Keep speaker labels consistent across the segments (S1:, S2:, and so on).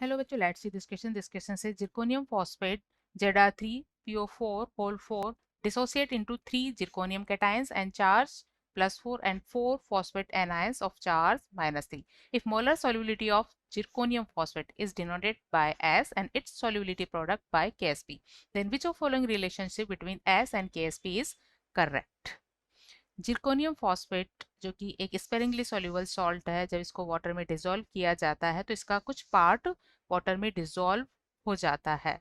S1: Hello बच्चों, let's see this question. This question से zirconium phosphate Zr3PO4 whole 4 dissociate into 3 zirconium cations and charge +4 and 4 phosphate anions of charge -3. If molar solubility of zirconium phosphate is denoted by S and its solubility product by Ksp, then which of following relationship between S and Ksp is correct? Zirconium phosphate जो कि एक sparingly soluble salt है, जब इसको water में dissolve किया जाता है तो इसका कुछ पार्ट वाटर में डिसॉल्व हो जाता है।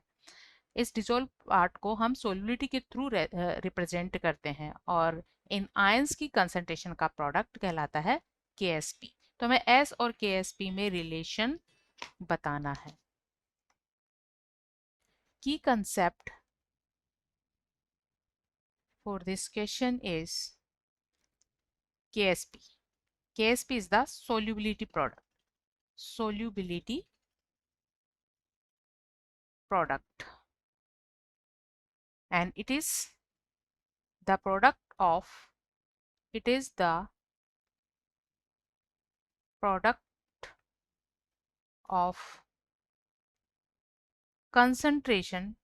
S1: इस डिसॉल्व पार्ट को हम सोलिबिलिटी के थ्रू रिप्रेजेंट करते हैं और इन आयंस की कंसंट्रेशन का प्रोडक्ट कहलाता है KSP। तो हमें S और KSP में रिलेशन बताना है। की concept for this question is KSP. KSP is the solubility product. Solubility product, and it is the product of product of concentration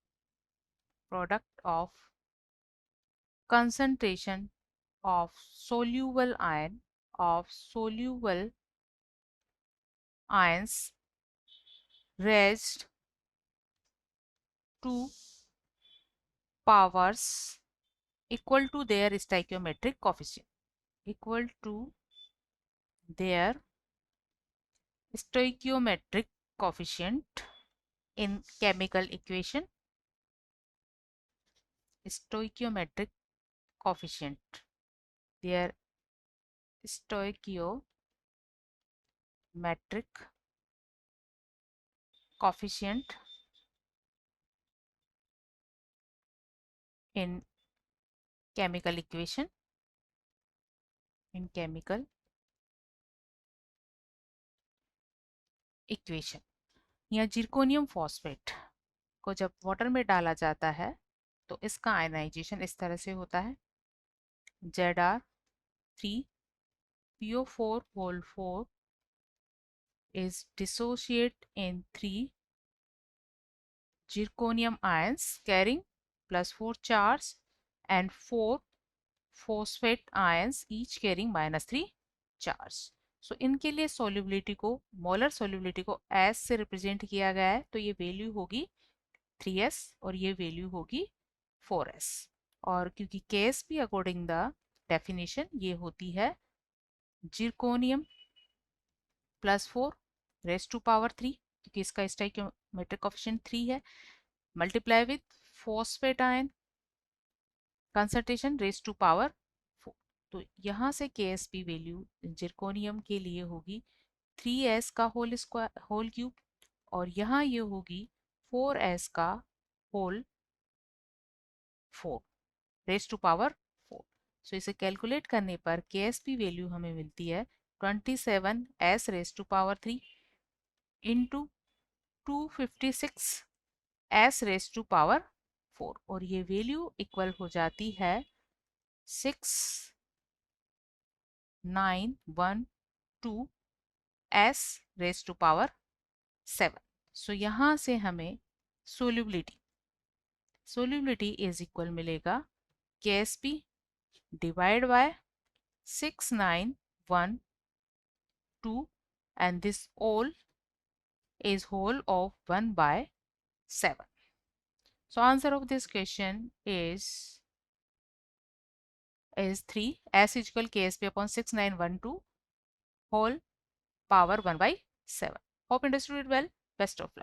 S1: of soluble ions raised to powers equal to their stoichiometric coefficient in chemical equation. Stoichiometric coefficient their stoichiometric coefficient in chemical equation या zirconium phosphate को जब water में डाला जाता है तो इसका ionization इस तरह से होता है। Zr3PO4 whole 4 is dissociate in 3 zirconium ions carrying +4 charge and 4 phosphate ions each carrying -3 charge. सो इनके लिए सोल्युबिलिटी को, मोलर सोल्युबिलिटी को S से रिप्रेजेंट किया गया है, तो ये वैल्यू होगी 3S और ये वैल्यू होगी 4S। और क्योंकि KSP अकॉर्डिंग द डेफिनेशन ये होती है जिरकोनियम +4 रेज़ टू पावर 3, क्योंकि इसका स्टोइकियोमेट्रिक कोएफिशिएंट 3 है, multiply with phosphate ion concentration raise to power 4। तो यहाँ से KSP वैल्यू जिरकोनियम के लिए होगी 3S का होल क्यूब और यहाँ ये होगी 4S का होल 4 रेज़ टू पावर 4। सो इसे कैलकुलेट करने पर KSP वैल्यू हमें मिलती है 27S raise to power 3 into 256S raise to power 4 और ये वैल्यू इक्वल हो जाती है 6912S रेज़ टू पावर 7। सो यहाँ से हमें सोल्युबिलिटी इज इक्वल मिलेगा KSP divide by 6912 and this all is whole of 1/7. So answer of this question is 3. S is equal KSP upon 6912 whole power 1/7. Hope understood it well. Best of luck.